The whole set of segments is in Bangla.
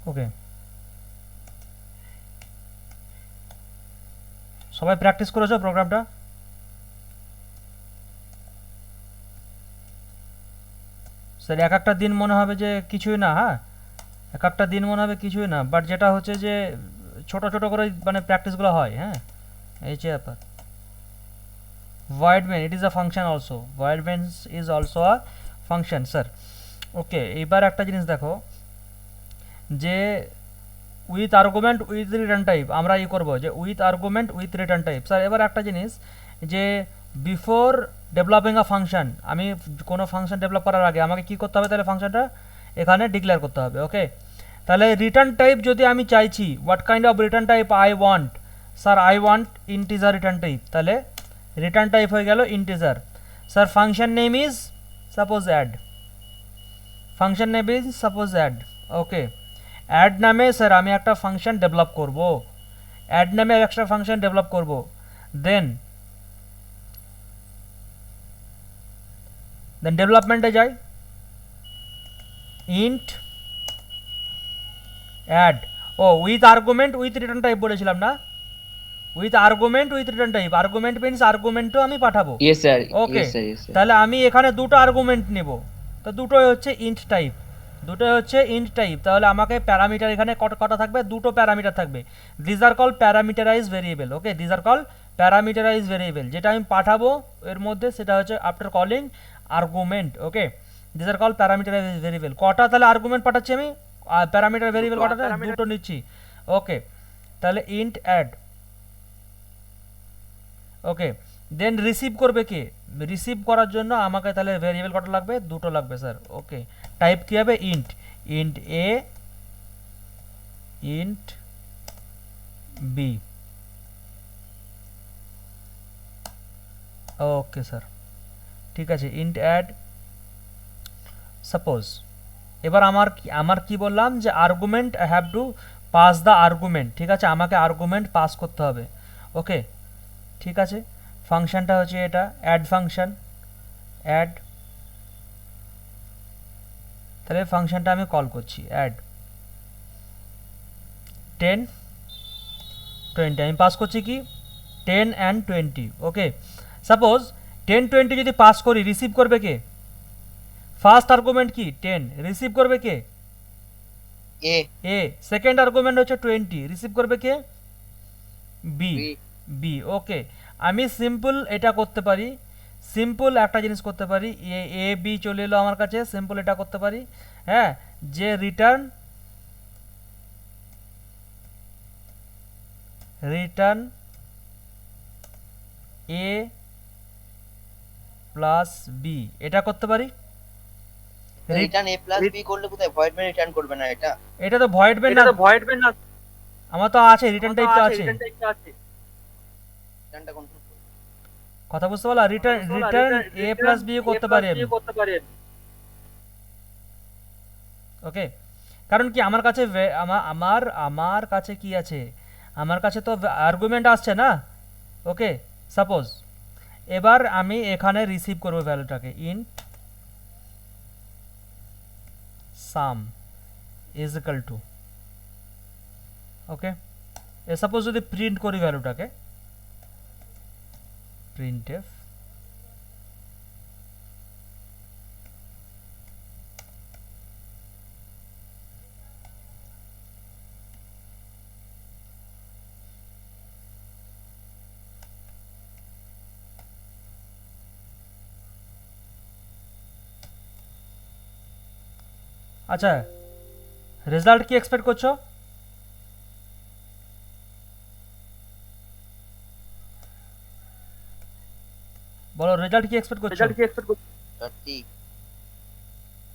ওকে, সবাই প্র্যাকটিস করেছো প্রোগ্রামটা? স্যার এক একটা দিন মনে হবে যে কিছুই না, হ্যাঁ এক একটা দিন মনে হবে কিছুই না, বাট যেটা হচ্ছে যে ছোট ছোট করে মানে প্র্যাকটিসগুলো হয়, হ্যাঁ এই যে ব্যাপার। void main, it is a function also, void main is also a function sir. Okay, এইবার একটা জিনিস দেখো যে with argument with return type আমরা ই করবো যে with argument with return type. Sir এবার একটা জিনিস যে বিফোর ডেভেলপিং আ ফাংশন, আমি কোনো ফাংশন ডেভেলপ করার আগে আমাকে কি করতে হবে তাহলে ফাংশনটা এখানে ডিক্লেয়ার করতে হবে। ওকে, তাহলে রিটার্ন টাইপ যদি আমি চাইছি what kind of return type I want, sir I want integer return type, তাহলে রিটার্ন টাইপ হয়ে গেল integer. Sir function name is suppose add, function name is suppose add. Okay, add নামে স্যার আমি একটা ফাংশন ডেভেলপ করব, অ্যাড নামে একটা ফাংশন ডেভেলপ করব। দেন ডেভেলপমেন্টে যাই, ইন্ট অ্যাড, ও with argument with return type বলেছিলাম না, with argument with return type, argument means আর্গুমেন্টও আমি পাঠাবো। Yes sir, okay, yes sir, yes sir. তাহলে আমি এখানে দুটো আর্গুমেন্ট নেব, তো দুটোই হচ্ছে ইন্ট টাইপ, দুটোই হচ্ছে ইন্ট টাইপ, তাহলে আমাকে প্যারামিটার এখানে কটা থাকবে, দুটো প্যারামিটার থাকবে। This are call parameterize variable. Okay, this are call parameterize variable, যেটা আমি পাঠাবো এর মধ্যে সেটা হচ্ছে after calling argument. Okay, this are call parameterize variable. কটা তাহলে আর্গুমেন্ট পাঠাচ্ছি আমি, প্যারামিটার ভেরিয়েবল কটাতে, দুটো নিচ্ছি। ওকে, তাহলে ইন্ট অ্যাড। ওকে, দেন রিসিভ করবে কে, রিসিভ করার জন্য আমাকে তাহলে ভেরিয়েবল কটা লাগবে, দুটো লাগবে স্যার। ওকে, টাইপ কী হবে, int, int A, int B. Okay sir, ঠিক আছে, ইন্ট অ্যাড সাপোজ। এবার আমার কি বললাম যে argument I have to pass the argument, ঠিক আছে আমাকে আর্গুমেন্ট পাস করতে হবে। ওকে, ঠিক আছে, ফাংশনটা হচ্ছে এটা অ্যাড ফাংশন, অ্যাড, তাহলে ফাংশনটা আমি কল করছি অ্যাড 10 20, আমি পাস করছি কি 10 অ্যান্ড 20। ওকে, সাপোজ 10 20 যদি পাস করি রিসিভ করবে কে, ফার্স্ট আর্গুমেন্ট কি 10, রিসিভ করবে কে এ, এ, সেকেন্ড আর্গুমেন্ট হচ্ছে 20, রিসিভ করবে কে বি, বি। বি। ওকে, আমি সিম্পল এটা করতে পারি, সিম্পল একটা জিনিস করতে পারি, এ এ বি চলে এলো আমার কাছে, সিম্পল এটা করতে পারি, হ্যাঁ যে রিটার্ন, রিটার্ন এ প্লাস বি, এটা করতে পারি। রিটার্ন এ প্লাস বি করলে কোথায় ভয়েড মেন রিটার্ন করবে না এটা? এটা তো ভয়েড মেন না, আমার তো আছে রিটার্ন টাইপ তো আছে, রিটার্নটা কনফার্ম করবে। কথা বুঝতে পারলা, রিটার্ন রিটার্ন এ প্লাস বি করতে পারি আমি। ওকে, কারণ কি আমার কাছে আমার কাছে কি আছে, আমার কাছে তো আর্গুমেন্ট আসছে না। ওকে, সাপোজ এবার আমি এখানে রিসিভ করবো ভ্যালুটাকে, int sum is equal to, okay এ সাপোজ যদি প্রিন্ট করি ভ্যালুটাকে, প্রিন্টএফ, আচ্ছা রেজাল্ট কি এক্সপেক্ট করছো, বলো রেজাল্ট কি এক্সপেক্ট করছো, 30।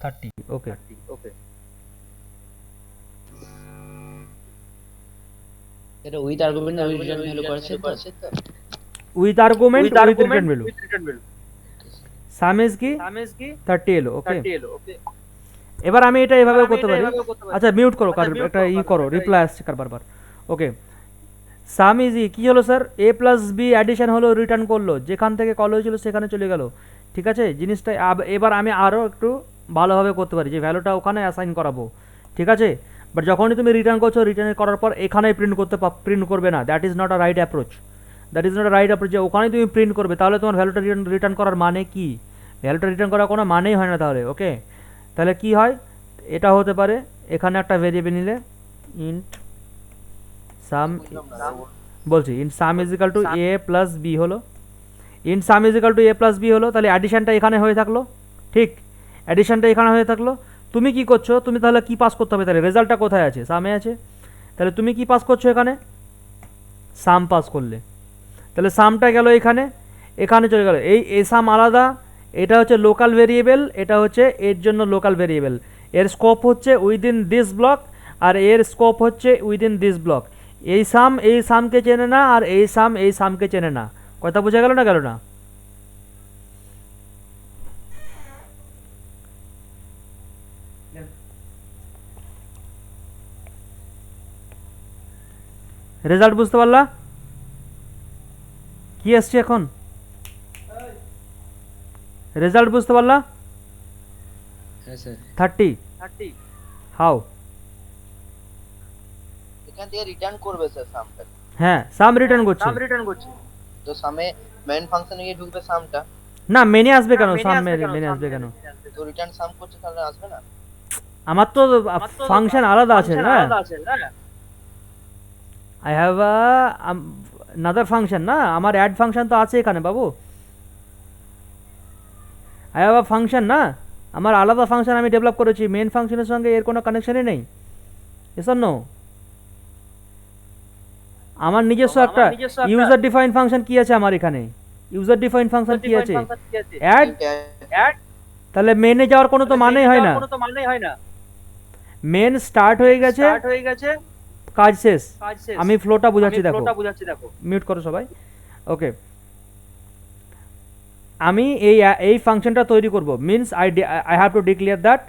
30। ওকে, এটা with argument with return value করেছে তো? With argument with return value, some is কি 30 এলো। ওকে, এবার আমি এটা এভাবেও করতে পারি। আচ্ছা মিউট করো, একটা করো, রিপ্লাই আসছে কার বারবার। ওকে, সাম ইজ কি হলো স্যার, এ প্লাস বি অ্যাডিশন হলো, রিটার্ন করলো, যেখান থেকে কল হয়েছিল সেখানে চলে গেল, ঠিক আছে জিনিসটা। এবার আমি আরও একটু ভালোভাবে করতে পারি, যে ভ্যালুটা ওখানে অ্যাসাইন করাবো, ঠিক আছে বাট যখনই তুমি রিটার্ন করছো, রিটার্ন করার পর এখানেই প্রিন্ট করবে না, that is not a right approach. That is not a right approach যে ওখানেই তুমি প্রিন্ট করবে, তাহলে তোমার ভ্যালুটা রিটার্ন করার মানে কি? ভ্যালুটা রিটার্ন করার কোনো মানেই হয় না তাহলে। ওকে, তাহলে কি হয়, এটা হতে পারে এখানে একটা ভেরিয়েবল নিলে ইন্ট সাম, বলছি int sum is equal to A plus B হলো, int sum is equal to A plus B হলো, তাহলে অ্যাডিশনটা এখানে হয়ে থাকলো। ঠিক, অ্যাডিশনটা এখানে হয়ে থাকলো। তুমি কি করছো, তুমি তাহলে কি পাস করতে হবে, তাহলে রেজাল্টটা কোথায় আছে, সামে আছে, তাহলে তুমি কি পাস করছো এখানে, সাম পাস করলে, তাহলে সামটা গেল এখানে, এখানে চলে গেল। এই সাম আলাদা, এটা হচ্ছে লোকাল ভেরিয়েবল, এটা হচ্ছে এর জন্য লোকাল ভেরিয়েবল, এর স্কোপ হচ্ছে উইদিন দিস ব্লক, আর এর স্কোপ হচ্ছে উইদিন দিস ব্লক। এই সামকে চেনে না, আর এই সামকে চেনে না। কথা বোঝা গেল না, গেল না? রেজাল্ট বুঝতে পারলা কি আসছে এখন? রেজাল্ট বুঝতে পারলা? হ্যাঁ স্যার। 30 হাউ? এখান থেকে রিটার্ন করবে স্যার সামটা। হ্যাঁ, সাম রিটার্ন করছে। তো সামে মেইন ফাংশনে গিয়ে ঢুকবে সামটা, না, মেনে আসবে কেন, সাম মেনে আসবে কেন? তো রিটার্ন সাম করছে তাহলে আসবে না? আমার তো ফাংশন আলাদা আছে না, আই হ্যাভ another ফাংশন না, আমার অ্যাড ফাংশন তো আছে এখানে বাবু, আই হ্যাভ আ ফাংশন না, আমার আলাদা ফাংশন আমি ডেভেলপ করেছি, মেন ফাংশনের সঙ্গে এর কোনো কানেকশনই নেই। এসব নো, আমার নিজস্ব একটা ইউজার ডিফাইন ফাংশন কি আছে আমার এখানে, ইউজার ডিফাইন ফাংশন কি আছে, অ্যাড। তাহলে মেনে যাওয়ার কোনো তো মানেই হয় না, মেন স্টার্ট হয়ে গেছে, কাজ শেষ। আমি ফ্লোটা বুঝাচ্ছি, দেখো, মিউট করো সবাই। ওকে, আমি এই ফাংশনটা তৈরি করব, means I have to declare that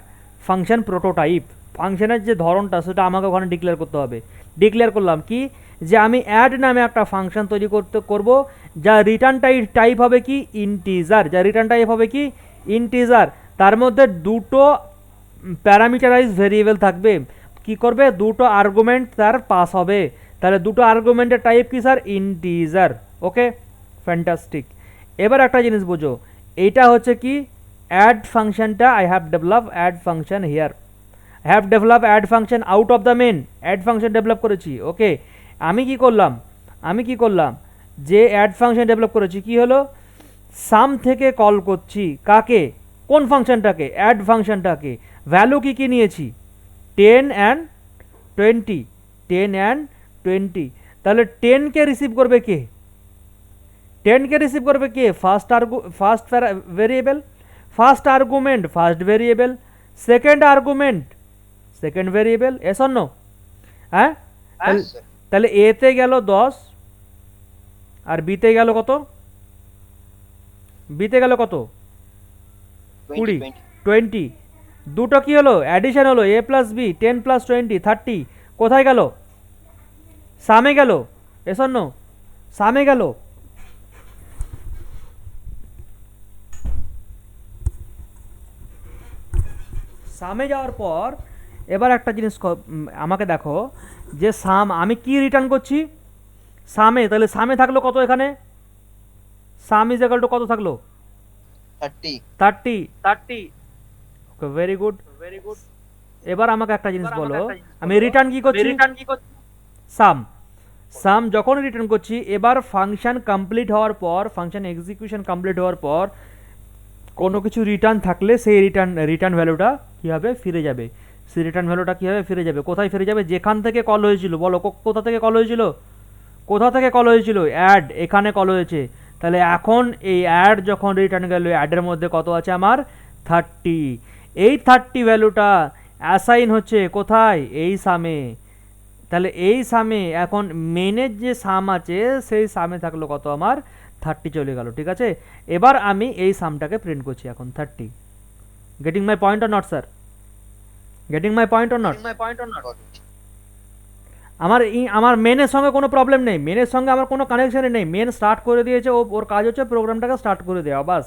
function prototype, ফাংশনের যে ধরনটা সেটা আমাকে ওখানে ডিক্লেয়ার করতে হবে। ডিক্লেয়ার করলাম কি, যে আমি অ্যাড নামে একটা ফাংশন তৈরি করব, যা রিটার্ন টাইপ হবে কি ইন্টিজার, যা রিটার্ন টাইপ হবে কি ইন্টিজার, তার মধ্যে দুটো প্যারামিটারাইজ ভেরিয়েবল থাকবে, কি করবে, দুটো আর্গুমেন্ট তার পাস হবে, তাহলে দুটো আর্গুমেন্টের টাইপ কি স্যার, ইন্টিজার। ওকে, ফ্যান্টাস্টিক। এবার একটা জিনিস বুঝো, এইটা হচ্ছে কি অ্যাড ফাংশনটা, I have develop add function here, I have develop add function out of the main, add function develop করেছি। ওকে, আমি কি করলাম, যে অ্যাড ফাংশন ডেভেলপ করেছি কি হলো, সাম থেকে কল করছি কাকে, কোন ফাংশনটাকে, অ্যাড ফাংশনটাকে, ভ্যালু কি কি নিয়েছি, 10 and 20, 10 and 20, তাহলে 10কে রিসিভ করবে কে, 10কে রিসিভ করবে কে, first variable, first argument first variable, second argument second variable, yes or no? হ্যাঁ, তাহলে এতে গেল 10, আর বিতে গেল কত, বিতে গেল কত, 20, 20, দুটো কি হলো, অ্যাডিশন হলো, এ প্লাস বি, 10 প্লাস 20 30, কোথায় গেল, সামে গেল, এস অর নো? সামে গেল। সামে যাওয়ার পর এবার একটা জিনিস আমাকে দেখো, যে সাম আমি কি রিটার্ন করছি, সামে, তাহলে সামে থাকলো কত, এখানে সাম ইজ ইকুয়াল টু কত থাকলো, 30। ওকে, ভেরি গুড। এবার আমাকে একটা জিনিস বলো, আমি রিটার্ন কি করছি, সাম যখন রিটার্ন করছি, এবার ফাংশন কমপ্লিট হওয়ার পর, ফাংশন এক্সিকিউশন কমপ্লিট হওয়ার পর কোনো কিছু রিটার্ন থাকলে সেই রিটার্ন ভ্যালুটা কী হবে, ফিরে যাবে। সেই রিটার্ন ভ্যালুটা কী হবে, ফিরে যাবে। কোথায় ফিরে যাবে, যেখান থেকে কল হয়েছিল, বলো কোথা থেকে কল হয়েছিল, কোথা থেকে কল হয়েছিল, অ্যাড, এখানে কল হয়েছে। তাহলে এখন এই অ্যাড যখন রিটার্ন গেল, অ্যাডের মধ্যে কত আছে আমার, 30। এই 30 ভ্যালুটা অ্যাসাইন হচ্ছে কোথায়, এই সামে। তাহলে এই সামে এখন মেনের যে সাম আছে, সেই সামে থাকলো কত আমার, 30 চলে গেল। ঠিক আছে, এবার আমি এই সামটাকে প্রিন্ট করছি এখন 30। Getting my point or not sir, getting my point or not? আমার মেনের সঙ্গে কোনো প্রবলেম নেই, মেনের সঙ্গে আমার কোনো কানেকশানই নেই, মেন স্টার্ট করে দিয়েছে, ওর কাজ হচ্ছে প্রোগ্রামটাকে স্টার্ট করে দেওয়া, বাস।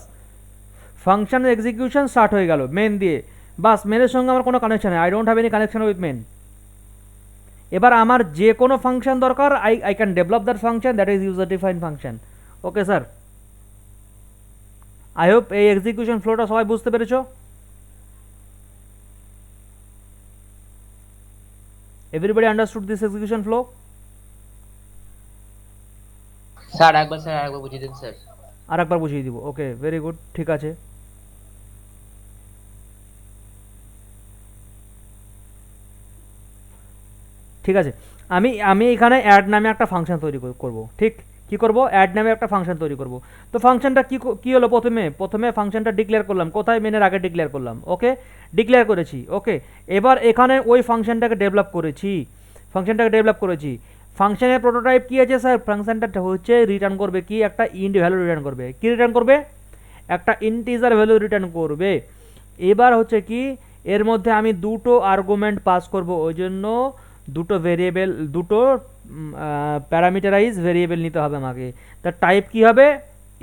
ফাংশন এক্সিকিউশন স্টার্ট হয়ে গেল মেন দিয়ে, বাস। মেনের সঙ্গে আমার কোনো কানেকশান নেই, I don't have any connection with main. এবার আমার যে কোনো ফাংশন দরকার, I can develop that function, that is user define function. Okay sir, I hope এই এক্সিকিউশন ফ্লোটা সবাই বুঝতে পেরেছো? Everybody understood this execution flow? Sir একবার বুঝিয়ে দিন স্যার। আর একবার বুঝিয়ে দিব। ওকে, ভেরি গুড, ঠিক আছে। ঠিক আছে, আমি আমি এখানে অ্যাড নামে একটা ফাংশন তৈরি করব। ঠিক, কি করব? অ্যাড নামে একটা ফাংশন তৈরি করব। তো ফাংশনটা কি হলো? প্রথমে ফাংশনটা ডিক্লেয়ার করলাম। কোথায়? মেনের আগে ডিক্লেয়ার করলাম। ওকে, ডিক্লেয়ার করেছি। ওকে, এবার এখানে ওই ফাংশনটাকে ডেভেলপ করেছি। ফাংশনের প্রোটোটাইপ কি আছে স্যার? ফাংশনটা হচ্ছে রিটার্ন করবে কি? একটা ইন্ট ভ্যালু রিটার্ন করবে। কি রিটার্ন করবে? একটা ইন্টিজার ভ্যালু রিটার্ন করবে। এবার হচ্ছে কি, এর মধ্যে আমি দুটো আর্গুমেন্ট পাস করব, ওই জন্য দুটো ভেরিয়েবল, দুটো প্যারামিটারাইজ ভেরিয়েবল নিতে হবে আমাকে। তার টাইপ কি হবে?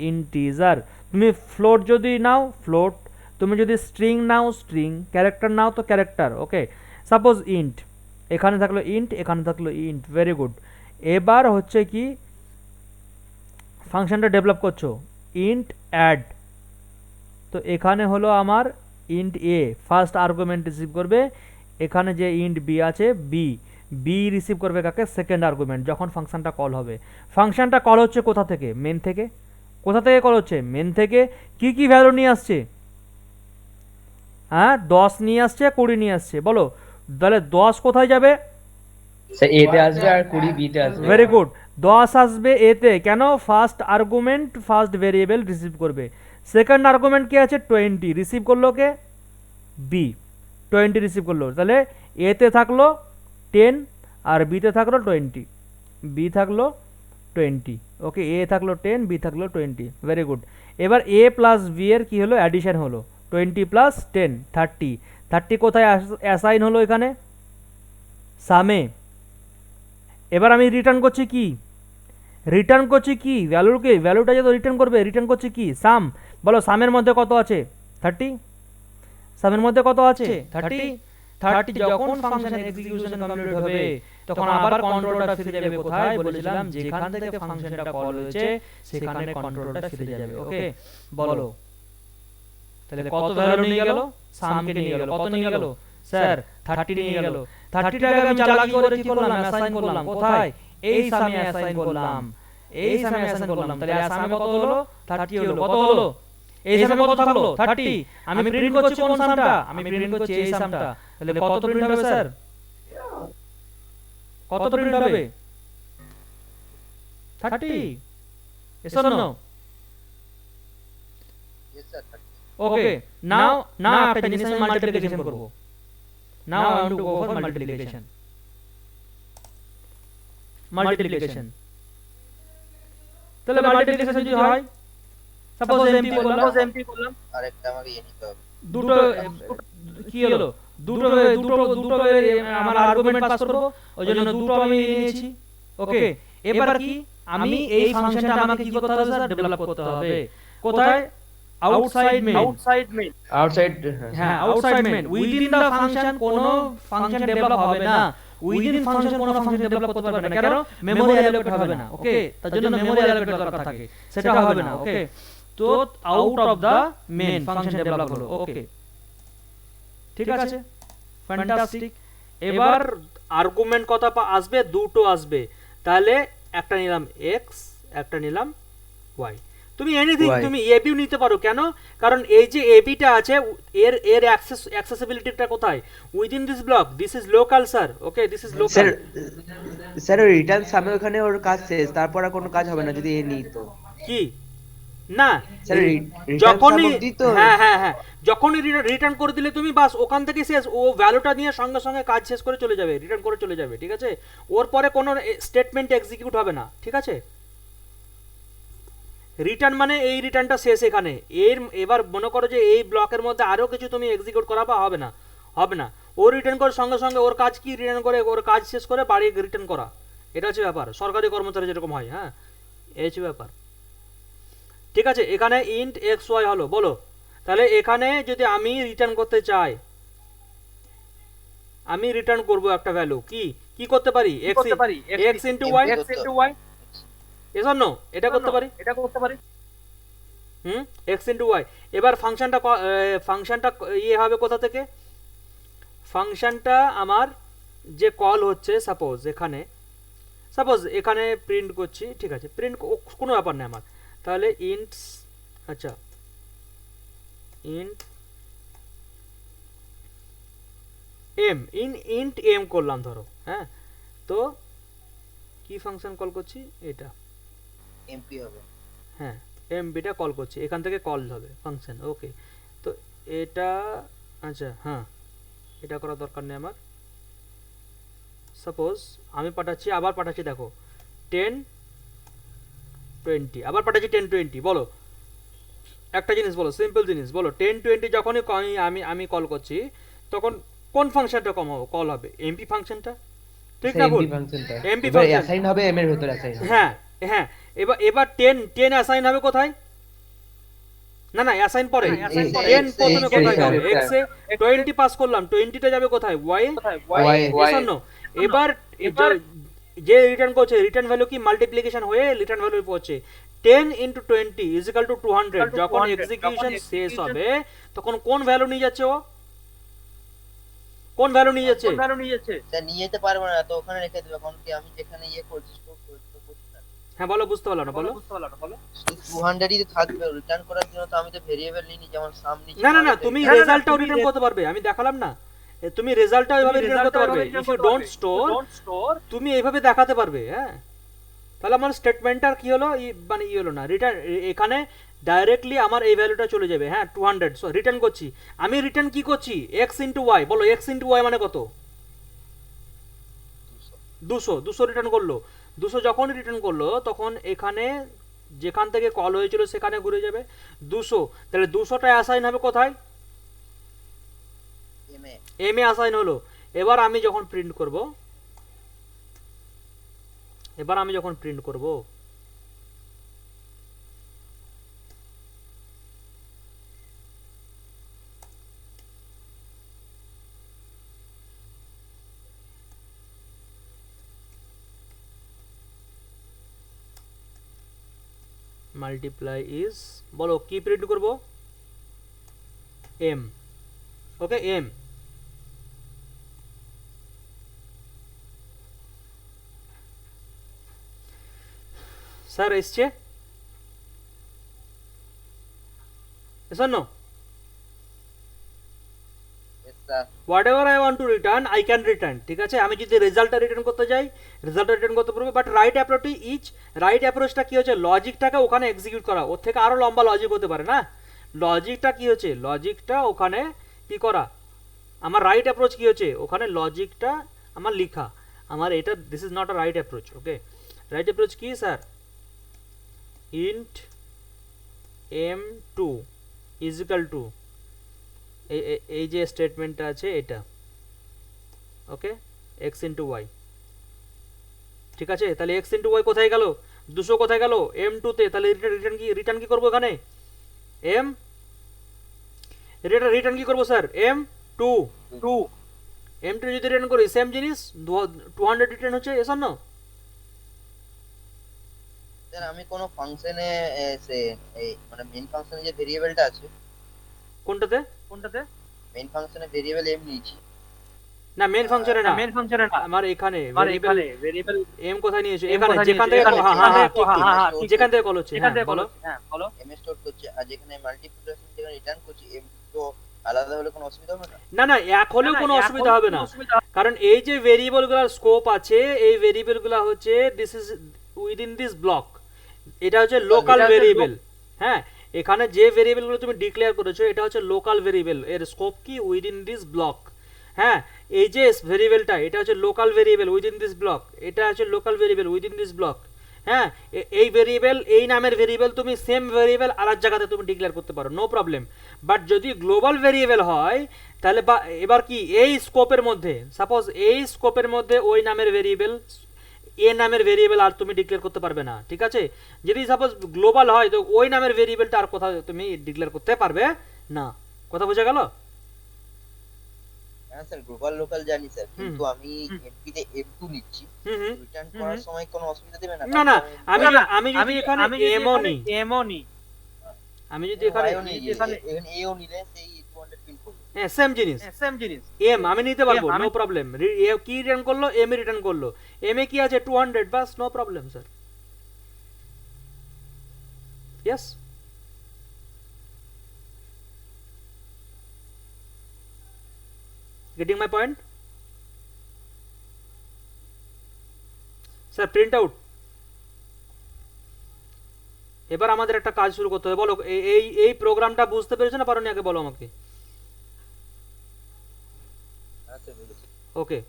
ইন্টিজার। তুমি ফ্লোট যদি নাও ফ্লোট, তুমি যদি স্ট্রিং নাও স্ট্রিং, ক্যারেক্টার নাও তো ক্যারেক্টার। ওকে, সাপোজ ইন্ট, এখানে থাকলো ইন্ট, এখানে থাকলো ইন্ট। Very good. এবার হচ্ছে কি, ফাংশনটা ডেভেলপ করছো, ইন্ট অ্যাড। তো এখানে হলো আমার ইন্ট এ ফার্স্ট আর্গুমেন্ট রিসিভ করবে, এখানে যে ইন্ট বি আছে বি রিসিভ করবে কাকে? সেকেন্ড আর্গুমেন্ট, যখন ফাংশনটা কল হবে। ফাংশনটা কল হচ্ছে কোথা থেকে? মেন থেকে। কোথা থেকে কল হচ্ছে? মেন থেকে। কি ভ্যালু নিয়ে আসছে? হ্যাঁ, 10 নিয়ে আসছে, 20 নিয়ে আসছে। বলো তাহলে 10 কোথায় যাবে? স্যার এ তে আসবে আর 20 বি তে আসবে। ভেরি গুড, 10 আসবে এতে। কেন? First argument first variable receive করবে। সেকেন্ড আর্গুমেন্ট কি আছে? 20 রিসিভ করলো কে? বি। 20 রিসিভ করলো, তাহলে এতে থাকলো 10 আর বিতে থাকলো 20। বি থাকলো 20। ওকে, এ থাকলো 10, বি থাকলো 20। Very good. এবার এ প্লাস বি এর কি হলো? অ্যাডিশন হলো। 20 প্লাস 10 30। 30 কোথায় অ্যাসাইন হলো? এখানে সামে। এবার আমি রিটার্ন করছি কি? ভ্যালুটা যত রিটার্ন করবে, রিটার্ন করছি কি? সাম। বলো সামের মধ্যে কত আছে? 30। সামের মধ্যে কত আছে? 30। যখন ফাংশন এক্সিকিউশন কমপ্লিট হবে, তখন আবার কন্ট্রোলটা ফিরে যাবে কোথায়? বলেছিলাম যেখান থেকে ফাংশনটা কল হয়েছে সেখানে কন্ট্রোলটা ফিরে যাবে। ওকে, বলো তাহলে কত ভ্যালু নিয়ে গেল? সামকে নিয়ে গেল। কত নিয়ে গেল স্যার? 30 নিয়ে গেল। 30 টাকে আমি চালাকি করে কি করলাম? অ্যাসাইন করলাম। কোথায়? এই সামে অ্যাসাইন করলাম। তাহলে সামে কত হলো? 30 হলো। কত হলো? এই সামে কত থাকলো? 30। আমি প্রিন্ট করছি কোন সামটা? আমি প্রিন্ট করছি এই সামটা। তাহলে কত প্রিন্ট হবে স্যার? কত প্রিন্ট হবে? 30। yes or no? Yes sir, 30. Okay, now একটা জিনিস আমি মাল্টিপ্লিকেশন করব। Now I want to go for multiplication. তাহলে মাল্টিপ্লিকেশন যদি হয়, সাপোজ এমপি করলাম, আরেকটা আমাকে ইয়ে নিতে হবে। দুটো কি হলো? দুটো আমার আর্গুমেন্ট পাস করব, ওই জন্য দুটো আমি নিয়েছি। ওকে, এবার কি, আমি এই ফাংশনটা আমাকে কি করতে হবে স্যার? ডেভেলপ করতে হবে। কোথায়? Outside main. হ্যাঁ, আউটসাইড মেইন। উইদিন দা ফাংশন কোনো ফাংশন ডেভেলপ হবে না। উইদিন ফাংশন কোনো ফাংশন ডেভেলপ করতে পারবে না। কেন? মেমরি অ্যালোকেট হবে না। ওকে, তার জন্য মেমরি অ্যালোকেট দরকার থাকে, সেটা হবে না। ওকে, তো out of the main function develop হলো। ওকে, ঠিক আছে, ফ্যান্টাস্টিক। এবার আর্গুমেন্ট কত আসবে? দুটো আসবে। তাহলে একটা নিলাম এক্স, একটা নিলাম ওয়াই। তুমি এনিথিং, তুমি এবিও নিতে পারো। কেন? কারণ এই যে এবিটা আছে, এর অ্যাক্সেসিবিলিটিটা কোথায়? Within this block. This is local sir. Okay, this is local. Sir ওই রিটার্ন সামনে ওখানে ওর কাজ শেষ, তারপর আর কোনো কাজ হবে না যদি এ নিই তো। কি না, স্যার যখনই হ্যাঁ যখনই রিটার্ন করে দিলে তুমি, বাস ওখান থেকে শেষ। ও ভ্যালুটা নিয়ে সঙ্গে সঙ্গে কাজ শেষ করে চলে যাবে, রিটার্ন করে চলে যাবে। ঠিক আছে, ওর পরে কোনো স্টেটমেন্ট এক্সিকিউট হবে না। ঠিক আছে, রিটার্ন মানে এই রিটার্নটা শেষ এখানে। এবার মনে করো যে এই ব্লকের মধ্যে আরো কিছু তুমি এক্সিকিউট করাবা, হবে না। ও রিটার্ন করে সঙ্গে সঙ্গে ওর কাজ কি? রিটার্ন করে ওর কাজ শেষ করে বাড়ি রিটার্ন করা। এটা হচ্ছে ব্যাপার, সরকারি কর্মচারী যেরকম হয়। হ্যাঁ, এই হচ্ছে ব্যাপার। ঠিক আছে, এখানে ইন্ট এক্স ওয়াই হলো। বলো তাহলে এখানে যদি আমি রিটার্ন করতে চাই, আমি রিটার্ন করব একটা ভ্যালু। কি করতে পারি x into y yes or no, এটা করতে পারি x ইনটু y। এবার ফাংশনটা ইয়ে হবে কোথা থেকে? ফাংশনটা আমার যে কল হচ্ছে, সাপোজ এখানে প্রিন্ট করছি, ঠিক আছে, প্রিন্ট কোনো ব্যাপার নেই আমার, তাহলে ইন্টস, আচ্ছা ইন্ট এম, ইন্ট এম করলাম ধরো, হ্যাঁ, তো কি ফাংশন কল করছি? এটা এমপি হবে। হ্যাঁ, এমবিটা কল করছি, এখান থেকে কল হবে ফাংশন। ওকে, তো এটা, আচ্ছা হ্যাঁ, এটা করার দরকার নেই আমার। সাপোজ আমি আবার পাঠাচ্ছি, দেখো 10 20, আবার পাঠাচ্ছি 10 20। বলো একটা জিনিস বলো, সিম্পল জিনিস বলো, 10 20 যখনই আমি কল করছি, তখন কোন ফাংশনটা কল হবে? এমপি ফাংশনটা, ঠিক না ভুল? এমপি ফাংশনটা এমপি এবার ফাংশন, অ্যাসাইন হবে এম এর ভিতরে অ্যাসাইন হবে। হ্যাঁ হ্যাঁ। এবার 10 অ্যাসাইন হবে কোথায়? না অ্যাসাইন পরে, 10 প্রথমে কোথায় যাবে? x এ 20 পাস করলাম, 20টা যাবে কোথায়? y এ। Y এবার যে রিটার্ন করছে, রিটার্ন ভ্যালু কি মাল্টিপ্লিকেশন হয়ে রিটার্ন ভ্যালু পড়ছে 10 ইনটু 20 ইজ ইকুয়াল টু 200। যখন এক্সিকিউশন শেষ হবে তখন কোন ভ্যালু নিয়ে যাচ্ছে ও? কোন ভ্যালু নিয়ে যাচ্ছে? স্যার নিয়ে যেতে পারবে না, তো ওখানে রেখে দেবে, কারণ কি আমি যেখানে ইয়ে করছি স্টোর করছি তো করছি না। হ্যাঁ বলো, বুঝতে পারলাম না, বলো। 200ই তো থাকবে, রিটার্ন করার জন্য তো আমি তো ভেরিয়েবল নিইনি, যেমন সাম নিচ্ছি। না তুমি রেজাল্টটাও রিটার্ন করতে পারবে, আমি দেখালাম না, তুমি রেজাল্টটাও এইভাবে রিটার্ন করতে পারবে। ইফ ইউ ডোন্ট স্টোর, তুমি এইভাবে দেখাতে পারবে। হ্যাঁ, তাহলে আমার স্টেটমেন্টটার কি হলো, মানে ই হলো না, রিটার্ন এখানে ডাইরেক্টলি আমার এই ভ্যালুটা চলে যাবে। হ্যাঁ 200, সো রিটার্ন করছি আমি, রিটার্ন কি করছি? x into y। বলো x ইনটু y মানে কত? 200 রিটার্ন করলো। 200 যখন রিটার্ন করলো তখন এখানে যেখান থেকে কল হয়েছিল সেখানে ঘুরে যাবে 200। তাহলে 200টা অ্যাসাইন হবে কোথায়? এম এ অ্যাসাইন হলো। এবার আমি যখন প্রিন্ট করব, মাল্টিপ্লাই ইজ, বলো কি প্রিন্ট করব? এম। Okay, M. স্যার এসছে? Sir no, whatever I want to return I can return. ঠিক আছে, আমি যদি রেজাল্টটা রিটার্ন করতে যাই, রেজাল্টটা রিটার্ন করতে পারবো, বাট রাইট অ্যাপ্রোচটা কি হচ্ছে? লজিকটাকে ওখানে এক্সিকিউট করা, ওর থেকে আরো লম্বা লজিক হতে পারে না? লজিকটা কি হচ্ছে? লজিকটা ওখানে কি করা, আমার রাইট অ্যাপ্রোচ কি হচ্ছে? ওখানে লজিকটা আমার লিখা, আমার এটা, this is not a right approach. Okay, right approach কি sir? Int m2 is equal to এই যে স্টেটমেন্টটা আছে এটা, ওকে, x ইন্টু ওয়াই। ঠিক আছে, তাহলে x ইন্টু ওয়াই কোথায় গেল? 200 কোথায় গেল? m2 তে। তাহলে রিটার্ন কি করবো এখানে? রিটার্ন কি করবো স্যার? m2 যদি রিটার্ন করি সেম জিনিস, 200 রিটার্ন হচ্ছে। এসব না স্যার, আমি কোন ফাংশনে সে এই মানে মেইন ফাংশনে যে ভেরিয়েবলটা আছে, কোনটাতে? মেইন ফাংশনে ভেরিয়েবল এম নিয়েছি। না মেইন ফাংশনে না, আমার এখানে ভেরিয়েবল এম কোথায় নিয়েছো? এখানে যেখান থেকে, হ্যাঁ ঠিক, যেখান থেকে কল হচ্ছে। হ্যাঁ বলো। এম স্টোর করছে, আর যেখানে মাল্টিপ্লিকেশন যেখানে রিটার্ন করছি এম, তো আলাদা হলে কোনো অসুবিধা হবে না? না এক হলেও কোনো অসুবিধা হবে না, কারণ এই যে ভেরিয়েবলগুলোর স্কোপ আছে, এই ভেরিয়েবলগুলো হচ্ছে this is within this block, এটা হচ্ছে লোকাল ভেরিয়েবল। হ্যাঁ, এখানে যে ভেরিয়েবলগুলো তুমি ডিক্লেয়ার করেছো এটা হচ্ছে লোকাল ভেরিয়েবল, এর স্কোপ কি? Within this block. হ্যাঁ, এই যে ভেরিয়েবলটা এটা হচ্ছে local variable within this block, এটা হচ্ছে local variable within this block. হ্যাঁ, এই ভেরিয়েবল, এই নামের ভেরিয়েবল তুমি সেম ভেরিয়েবল আরেক জায়গাতে তুমি ডিক্লেয়ার করতে পারো, নো প্রবলেম। বাট যদি গ্লোবাল ভেরিয়েবল হয় তাহলে এবার কি এই স্কোপের মধ্যে, সাপোজ এই স্কোপের মধ্যে ওই নামের ভেরিয়েবল, এ নামের ভেরিয়েবল আর তুমি ডিক্লেয়ার করতে পারবে না। ঠিক আছে, যদি সাপোজ গ্লোবাল হয় তো ওই নামের ভেরিয়েবলটা আর কোথাও তুমি ডিক্লেয়ার করতে পারবে না। কথা বোঝা গেল? হ্যাঁ স্যার গ্লোবাল লোকাল জানি স্যার, কিন্তু আমি এমপি তে M2 নিচ্ছি, রিটার্ন করার সময় কোনো অসুবিধা দেবে না? না না, কারণ আমি যদি এখানে এমও নিই, আমি যদি এখানে Yও নিয়ে এখানে এও নিলে সেই 200 পিন করবে। হ্যাঁ সেম জিনিস এম আমি নিতে পারবো, নো প্রবলেম। কি রিটার্ন করলো, এম এ রিটার্ন করলো, এম এ কি আছে 200, বাস no problem sir. Yes, getting my point sir. Print out. এবার আমাদের একটা কাজ শুরু করতে হবে। বলো এই প্রোগ্রামটা বুঝতে পেরেছো না পারোনি, আগে বলো আমাকে। হ্যাঁ স্যার বুঝেছি। ওকে,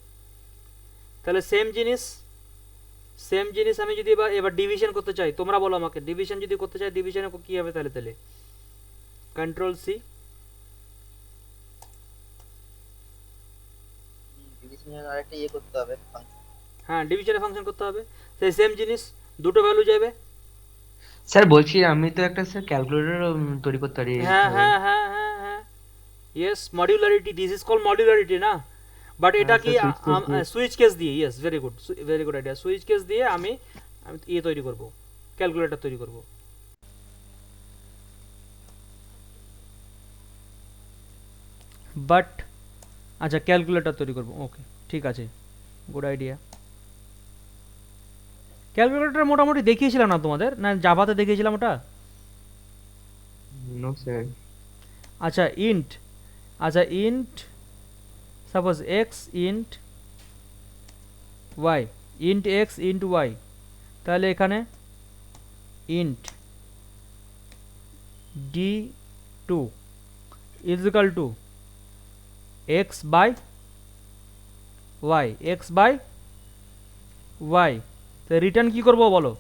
তাহলে সেম জিনিস আমি যদি এবার ডিভিশন করতে চাই, তোমরা বলো আমাকে, ডিভিশন যদি করতে চাই ডিভিশনে কি হবে? তাহলে কন্ট্রোল সি, ডিভিশনের আরেকটা করতে হবে ফাংশন। হ্যাঁ ডিভিশনে ফাংশন করতে হবে। সেই সেম জিনিস, দুটো ভ্যালু যাবে। স্যার বলছি আমি তো একটা স্যার ক্যালকুলেটর তৈরি করতে পারি হ্যাঁ এইভাবে। হ্যাঁ হ্যাঁ হ্যাঁ হ্যাঁ, ইয়েস মডিউলারিটি, দিস ইজ কল মডিউলারিটি না, বাট এটা কি switch case দিয়ে। সুইচ কেস দিয়ে, yes very good idea. Switch case দিয়ে আমি তৈরি করব, ক্যালকুলেটর তৈরি করব। বাট আচ্ছা ক্যালকুলেটর তৈরি করব, ওকে ঠিক আছে, গুড আইডিয়া। ক্যালকুলেটর মোটামুটি দেখিয়েছিলাম না তোমাদের, না জাভাতে দেখিয়েছিলাম ওটা? No sir. আচ্ছা int suppose X int Y, int X int Y, তাহলে এখানে int D two is equal to X by Y, তো রিটার্ন কি করবো বলো?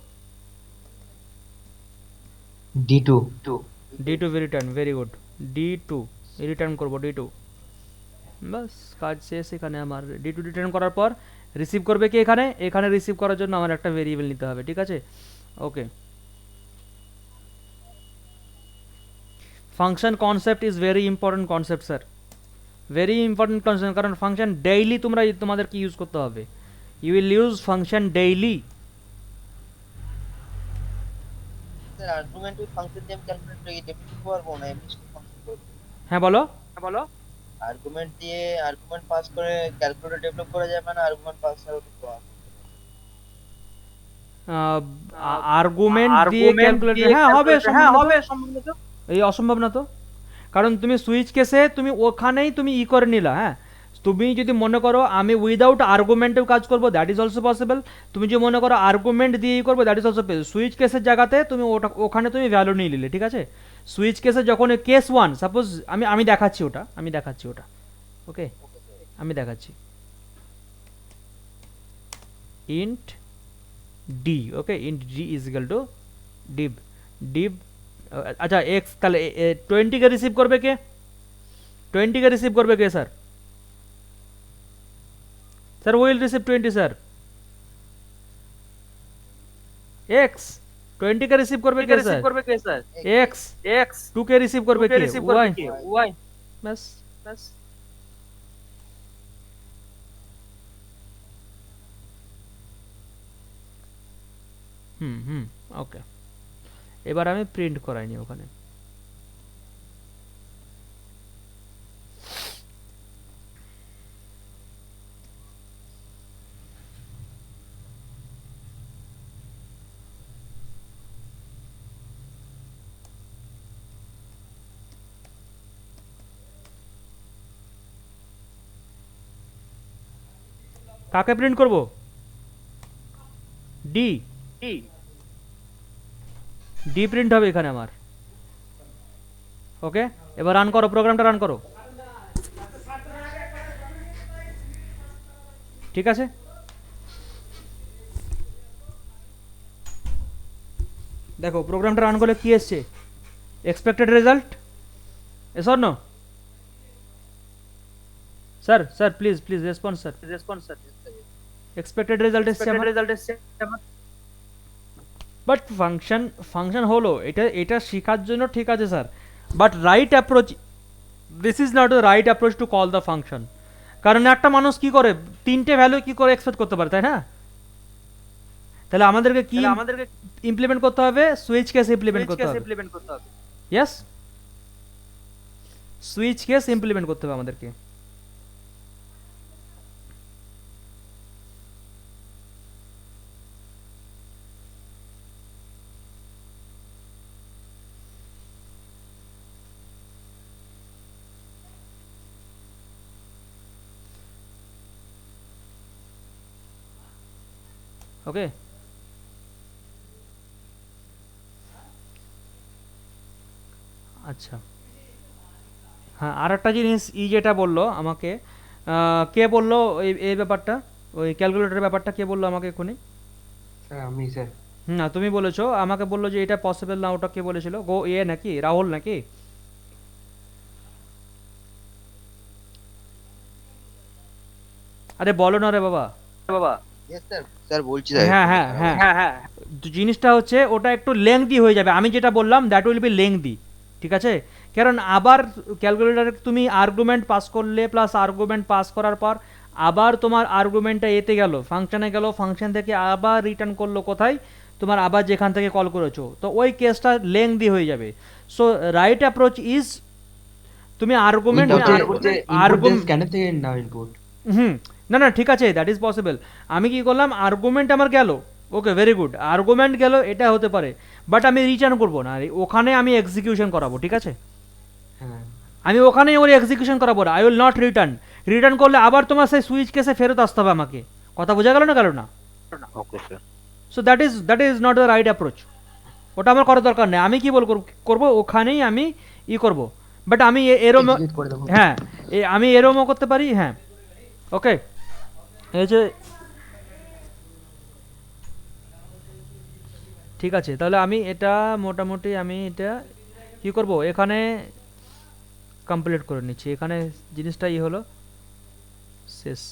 D2 D2 return, very good, D2 return করবো, D2 বাস কাজ শেষ। এখানে আমার D2 রিটার্ন করার পর রিসিভ করবে কি? এখানে রিসিভ করার জন্য আমার একটা ভেরিয়েবল নিতে হবে, ঠিক আছে? Okay, function concept is very important concept sir, very important concept, কারণ ফাংশন ডেইলি তোমাদের কি ইউজ করতে হবে, you will use function daily. Sir argument with function দিয়ে আমি ক্যালকুলেটর ডেফিনিট করব না, এমনি শুধু ফাংশন করব? হ্যাঁ বলো। আর্গুমেন্ট দিয়ে আর্গুমেন্ট পাস করে ক্যালকুলেটর ডেভেলপ করা যাবে না? আর্গুমেন্ট পাস ছাড়া তো করা আর্গুমেন্ট দিয়ে ক্যালকুলেটর, হ্যাঁ হবে সম্ভবত, এই অসম্ভব না তো, কারণ তুমি সুইচ কেসে তুমি ওখানেই তুমি করে নিলা। হ্যাঁ তুমি যদি মনে করো আমি উইদাউট আর্গুমেন্টেও কাজ করবো, দ্যাট ইজ অলসো পসিবল। তুমি যদি মনে করো আর্গুমেন্ট দিয়েই করবো, that is also possible. Switch কেসের জায়গাতে তুমি ওখানে তুমি ভ্যালু নিয়ে নিলে, ঠিক আছে? সুইচ কেসে যখন কেস ওয়ান সাপোজ আমি দেখাচ্ছি ওটা, ওকে আমি দেখাচ্ছি int D, okay int D is equal two Depp আচ্ছা এক্স, তাহলে 20 কে রিসিভ করবে কে? 20 কে রিসিভ করবে কে sir? Sir will receive 20 sir, X 20 কে রিসিভ করবে কে স্যার? এক্স 2 কে রিসিভ করবে কে? ওয়াই, বাস। ওকে, এবার আমি প্রিন্ট করাইনি ওখানে। কাকে প্রিন্ট করব? ডি প্রিন্ট হবে এখানে আমার। ওকে এবার রান করো, প্রোগ্রামটা রান করো, ঠিক আছে? দেখো প্রোগ্রামটা রান করলে কি এসছে, expected result, yes or no? Sir please response sir, expected result এসছে আমার। বাট ফাংশন হলো এটা শেখার জন্য, ঠিক আছে sir, but right approach, this is not the right approach to call the function. কারণ একটা মানুষ কি করে তিনটে ভ্যালু কি করে এক্সপেক্ট করতে পারে, তাই না? তাহলে আমাদেরকে কি ইমপ্লিমেন্ট করতে হবে? সুইচ কেস ইমপ্লিমেন্ট করতে হবে। ইয়েস, সুইচ কেস ইমপ্লিমেন্ট করতে হবে আমাদেরকে। ওকে, আচ্ছা হ্যাঁ, আর একটা জিনিস যেটা বললো আমাকে, কে বললো এই ব্যাপারটা, ওই ক্যালকুলেটরের ব্যাপারটা কে বললো আমাকে এক্ষুনি? স্যার আমি স্যার। না, তুমি বলেছো, আমাকে বললো যে এটা পসিবল না, ওটা কে বলেছিল গো? নাকি রাহুল নাকি? আরে বলো না রে বাবা। ইয়েস স্যার, স্যার বলছি স্যার। হ্যাঁ হ্যাঁ হ্যাঁ, তো জিনিসটা হচ্ছে ওটা একটু লেংদি হয়ে যাবে, আমি যেটা বললাম দ্যাট উইল বি লেংদি, ঠিক আছে? কারণ আবার ক্যালকুলেটারে তুমি আর্গুমেন্ট পাস করলে, প্লাস আর্গুমেন্ট পাস করার পর আবার তোমার আর্গুমেন্টটা এতে গেল, ফাংশনে গেল, ফাংশন থেকে আবার রিটার্ন করলো কোথায়? তোমার আবার যেখান থেকে কল করেছো, তো ওই কেসটা লেংদি হয়ে যাবে। সো রাইট অ্যাপ্রোচ ইজ তুমি আর্গুমেন্ট স্ক্যানার থেকে নাও ইনপুট। হুম, না না ঠিক আছে, দ্যাট ইজ পসিবল। আমি কি করলাম, আর্গুমেন্ট আমার গেল, ওকে ভেরি গুড, আর্গুমেন্ট গেল, এটা হতে পারে, বাট আমি রিটার্ন করবো না, ওখানে আমি এক্সিকিউশন করাবো, ঠিক আছে? হ্যাঁ আমি ওখানে ওর এক্সিকিউশন করাবো না, I will not return. Return করলে আবার তোমার সেই সুইচ কেসে ফেরত আসতে হবে আমাকে। কথা বোঝা গেল না? গেল না? Okay sir. So that is not the right approach. ওটা আমার করার দরকার নেই, আমি কি করবো ওখানেই আমি করবো, বাট আমি এরম, Execute করে দেবো। হ্যাঁ আমি এরমও করতে পারি, হ্যাঁ ওকে। এই যে ঠিক আছে, তাহলে আমি এটা মোটামুটি আমি এটা কি করব, এখানে কমপ্লিট করে নিচ্ছি, এখানে জিনিসটা হলো শেষ।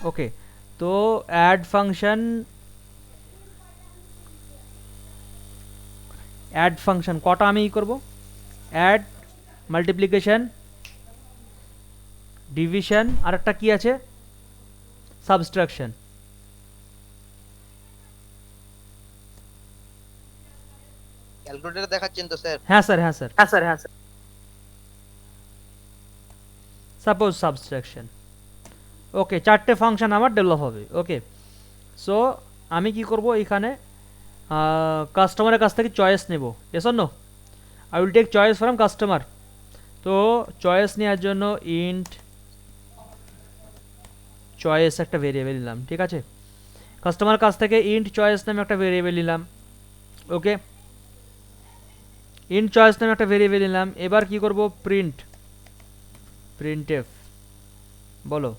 ওকে, তো অ্যাড ফাংশন কটা আমি করব? অ্যাড, মাল্টিপ্লিকেশন, ডিভিশন, আর একটা কি আছে, সাবস্ট্রাকশন। ক্যালকুলেটর দেখাচ্ছেন তো স্যার? হ্যাঁ স্যার, হ্যাঁ স্যার, সাপোজ সাবস্ট্রাকশন। ওকে, চারটে ফাংশন আমার ডেভেলপ হবে। ওকে, সো আমি কি করব, এখানে কাস্টমারের কাছ থেকে চয়েস নেব। Yes or no? I will take choice from customer. তো চয়েস নেওয়ার জন্য ইন্ট চয়েস একটা ভেরিয়েবল নিলাম, ঠিক আছে? কাস্টমার কাছ থেকে ইন্ট চয়েস নামে একটা ভেরিয়েবল নিলাম। ওকে, ইন্ট চয়েস নামে একটা ভেরিয়েবল নিলাম। এবার কি করব, প্রিন্টএফ বলো।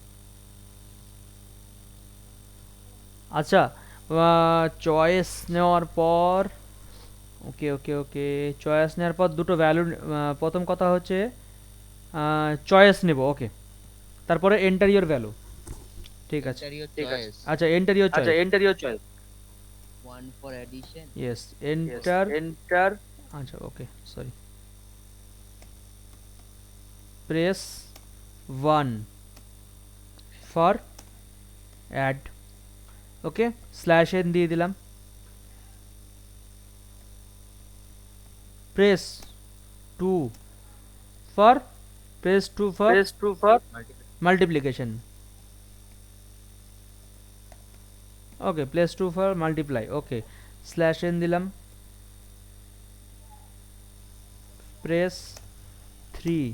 আচ্ছা, চয়েস নেওয়ার পর ওকে ওকে ওকে, চয়েস নেওয়ার পর দুটো ভ্যালু, প্রথম কথা হচ্ছে চয়েস নেব, ওকে, তারপরে এন্টার ইওর ভ্যালু, ঠিক আছে? আচ্ছা, enter your choice, one for addition. Yes, enter, আচ্ছা okay, sorry, press 1 for add, okay, slash N দিয়ে দিলাম। Press 2 for multiplication, okay, place 2 for multiply, okay, slash N দিলাম। প্রেস 3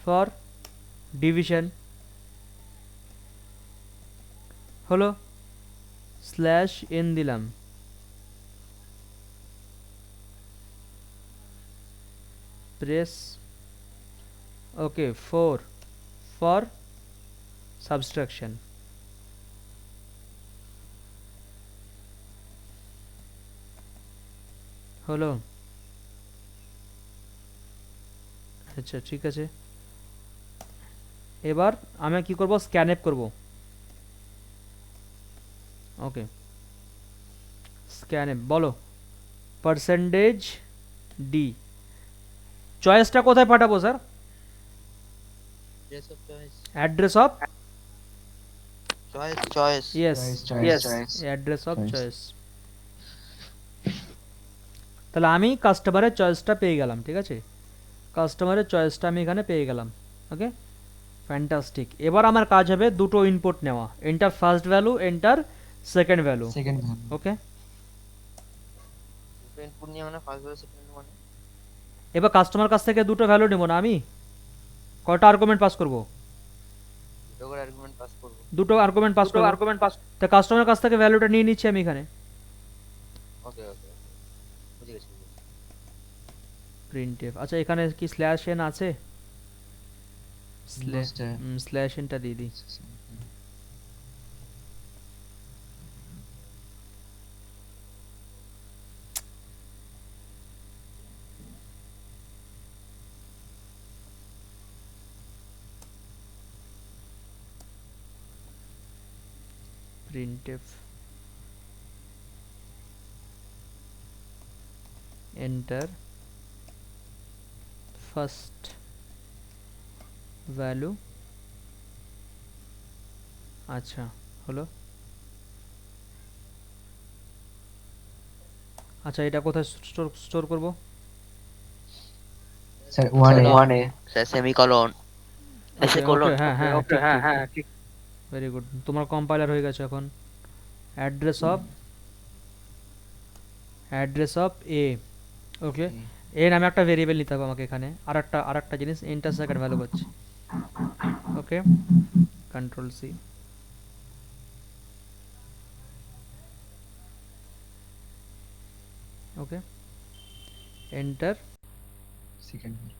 ফর ডিভিশন, হলো, স্ল্যাশ এন দিলাম। প্রেস ওকে 4 ফর সাবস্ট্রাকশন, হলো, আচ্ছা ঠিক আছে। এবার আমি কি করব, স্ক্যানএপ করব। ওকে, স্ক্যানএপ বলো, %d, চয়েসটা কোথায় পাঠাবো sir? Address of choice. Address of Choice. Yes choice. Address of Choice. Choice. তাহলে আমি কাস্টমারের চয়েসটা পেয়ে গেলাম, ঠিক আছে, কাস্টমারের চয়েসটা আমি এখানে পেয়ে গেলাম। ওকে, ফ্যান্টাস্টিক। এবার আমার কাজ হবে দুটো ইনপুট নেওয়া, enter first value, enter second value. Second one. ওকে, দুটো ইনপুট নিয়ে মানে ফার্স্ট ভ্যালু সেকেন্ড মানে এবার কাস্টমার কাছ থেকে দুটো ভ্যালু নেব না আমি, কয়টা আর্গুমেন্ট পাস করব? দুটো করে আর্গুমেন্ট পাস করবো। দুটো আর্গুমেন্ট পাস করব। তা কাস্টমার কাছ থেকে ভ্যালুটা নিয়ে নিচ্ছি আমি এখানে। ওকে ওকে বুঝে গেছি। প্রিন্টএফ, আচ্ছা এখানে কি স্ল্যাশ এন আছে? Must, স্ল্যাশ এনটা দিয়ে দিই। printf enter first value। আচ্ছা হলো। আচ্ছা এটা কোথায় স্টোর করব? Sir, one A. Sir semicolon এসে কলন। হ্যাঁ হ্যাঁ হ্যাঁ ঠিক, ভেরি গুড, তোমার কম্পাইলার হয়ে গেছে এখন। অ্যাড্রেস অফ এ। ওকে, এ নামে একটা ভেরিয়েবল নিতে হবে আমাকে এখানে। আরেকটা জিনিস, এন্টার সেকেন্ড ভ্যালু করছি। Okay, control C. Okay, enter Second one.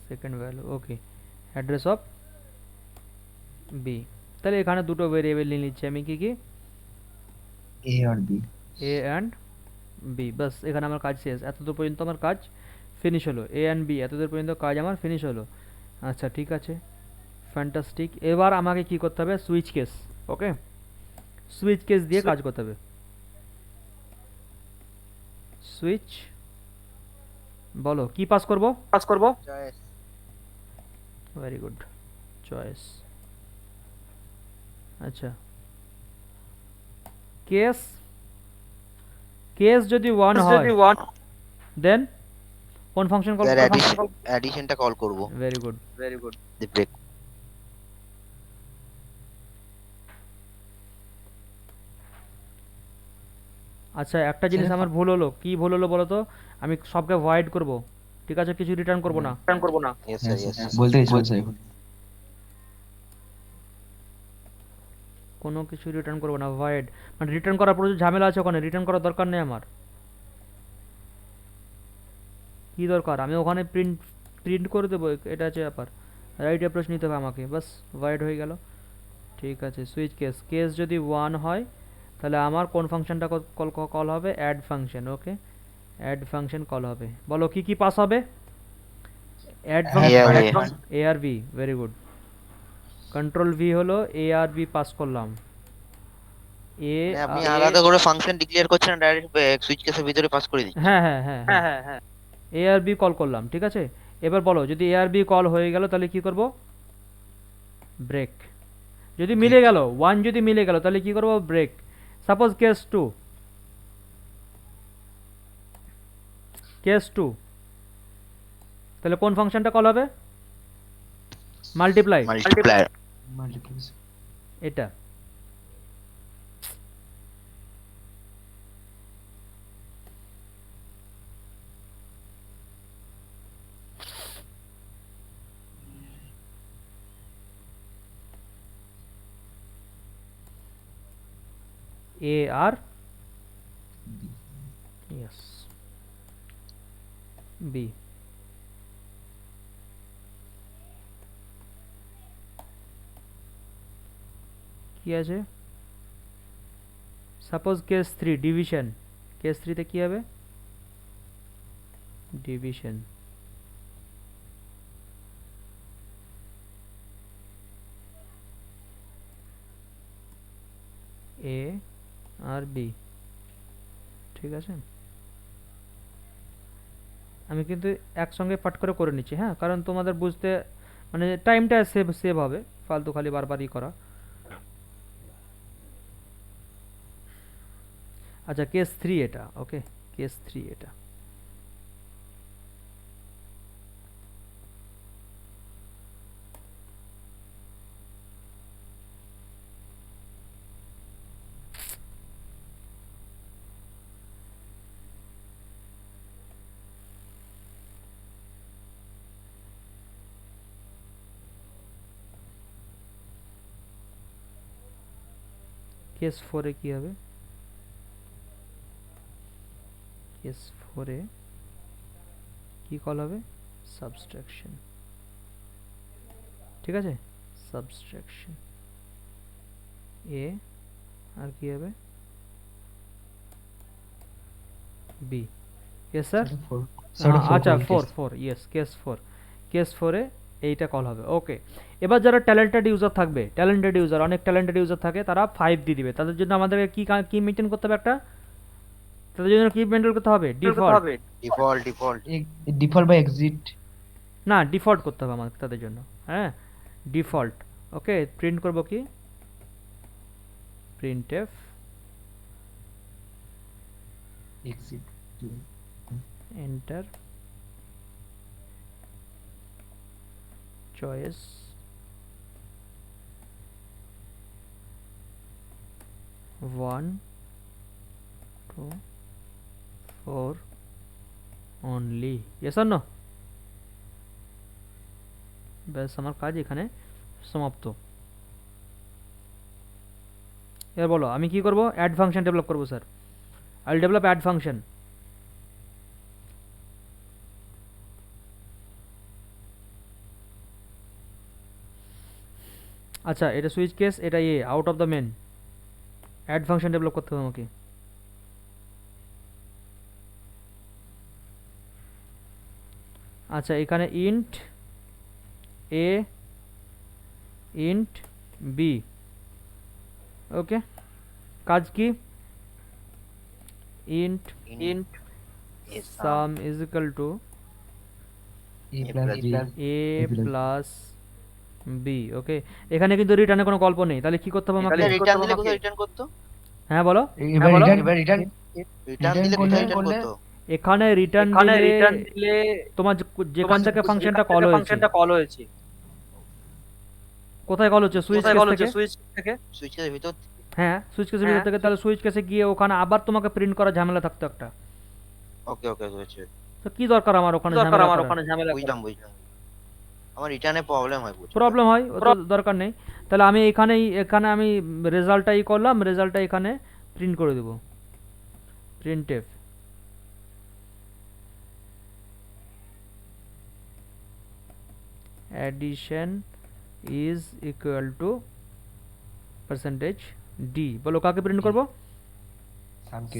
Second value. Okay, address of B. তাহলে এখানে দুটো ভেরিয়েবল নিয়ে নিচ্ছি আমি, কি কি? A or B. A and B. বাস এখানে আমার কাজ শেষ, এতদূর পর্যন্ত আমার কাজ ফিনিশ হলো। এ অ্যান্ড বি, এতদূর পর্যন্ত কাজ আমার ফিনিশ হলো। আচ্ছা ঠিক আছে, ফ্যান্টাস্টিক। এবার আমাকে কি করতে হবে? Switch case. Okay, switch case দিয়ে কাজ করতে হবে। সুইচ, বলো কি পাস করব? চয়েস। Very good, choice. আচ্ছা, কেস কেস যদি 1 হয় দেন কোন ফাংশন কল স্যার করব? অ্যাডিশনটা কল করব। Very good. The break. আচ্ছা একটা জিনিস আমার ভুল হলো, কি ভুল হলো বলো তো? আমি সবকে ভয়েড করব, ঠিক আছে, কিছু রিটার্ন করব না। Yes sir yes. বলতে কিছু বলছে এখন। কোনো কিছু রিটার্ন করব না, ভয়েড। মানে রিটার্ন করার প্রচুর ঝামেলা আছে ওখানে, রিটার্ন করার দরকার নেই আমার। কি দরকার? আমি ওখানে প্রিন্ট প্রিন্ট করে দেবো, এটা আছে ব্যাপার। রাইট অ্যাপ্রোচ নিতে হবে আমাকে, বাস ভয়েড হয়ে গেল। ঠিক আছে, সুইচ কেস, কেস যদি 1 হয় তাহলে আমার কোন ফাংশনটা কল হবে? Add function. Okay, add function call হবে। বলো কি কি পাস হবে? অ্যাড ফাংশন এ আর B. Very good, control V হলো এ আর বি পাস করলাম। এ মানে আপনি আলাদা করে ফাংশন ডিক্লেয়ার করছেন, ডাইরেক্ট সুইচ কেসের ভিতরে পাস করে দিচ্ছেন। হ্যাঁ হ্যাঁ হ্যাঁ হ্যাঁ, এ আর বি কল করলাম, ঠিক আছে। এবার বলো যদি এ আর বি কল হয়ে গেল তাহলে কি করব? ব্রেক। যদি মিলে গেল 1, যদি মিলে গেল তাহলে কি করব? ব্রেক। সাপোজ কেস 2, তাহলে কোন ফাংশনটা কল হবে? Multiply, multiplier. Multiplication. এটা। এ আর ইয়েস বি। কি আছে? সাপোজ কেস 3 ডিভিশন, কেস 3 তে কি হবে? ডিভিশন। এ আর বি, ঠিক আছে। আমি কিন্তু একসঙ্গে পাঠ করে নিচ্ছি, হ্যাঁ, কারণ তোমাদের বুঝতে মানে টাইমটা সেভ হবে, ফালতু খালি বারবারই করা। আচ্ছা, কেস 3 এটা, ওকে, কেস 3 এটা। কেস 4 এ কি হবে? কেস 4 এ কি কল হবে? সাবস্ট্রাকশন, ঠিক আছে, সাবস্ট্রাকশন এ, আর কি হবে? বি। Yes sir. আচ্ছা, 4 ইয়েস, কেস 4, কেস 4 এ এইটা কল হবে, ওকে। এবার যারা ট্যালেন্টেড ইউজার থাকবে, ট্যালেন্টেড ইউজার, অনেক ট্যালেন্টেড ইউজার থাকে, তারা 5 দিয়ে দিবে। তাদের জন্য আমাদেরকে কি মেনটেন করতে হবে? একটা, তাদের জন্য কি মেনটেন করতে হবে? ডিফল্ট। ডিফল্ট বা এক্সিট। না, ডিফল্ট করতে হবে আমাদের তাদের জন্য, হ্যাঁ, ডিফল্ট। ওকে, প্রিন্ট করব কি? Printf exit enter choice 1 2 4 only, yes or no? ব্যাস, আমার কাজ এখানে সমাপ্ত। এবার বলো আমি কি করব? অ্যাড ফাংশন ডেভেলপ করব sir. I will develop add function. আচ্ছা, এটা সুইচ কেস, এটা out of the main. Add function develop করতে হবে আমাকে। আচ্ছা, এখানে int A, int B, okay. কাজ কি? Int sum is equal to A plus B A plus B, okay. এখানে কিন্তু রিটার্নের কোনো গল্প নেই, তাহলে কি করতে হবে আমাকে? রিটার্ন দিলে কোথায় রিটার্ন করতো? হ্যাঁ বলো। এবার রিটার্ন রিটার্ন দিলে কোথায় রিটার্ন করতো? এখানে রিটার্ন দিলে তোমার যেখান থেকে ফাংশনটা কল হয়েছে, কোথায় কল হচ্ছে? সুইচ থেকে। সুইচ কেসের ভিতর হ্যাঁ, সুইচ কেসের ভিতর থেকে। তাহলে সুইচ কেসে গিয়ে ওখানে আবার তোমাকে প্রিন্ট করা ঝামেলা থাকতো একটা। ওকে হয়েছে। তো কি দরকার আমার ওখানে ঝামেলা? বুঝলাম। আমার রিটার্নে প্রবলেম হয়, প্রবলেম হয়, দরকার নেই। তাহলে আমি এখানে আমি রেজাল্টটা করলাম, রেজাল্টটা এখানে প্রিন্ট করে দেব। Printf addition is equal to percentage d। বলো কাকে প্রিন্ট করব?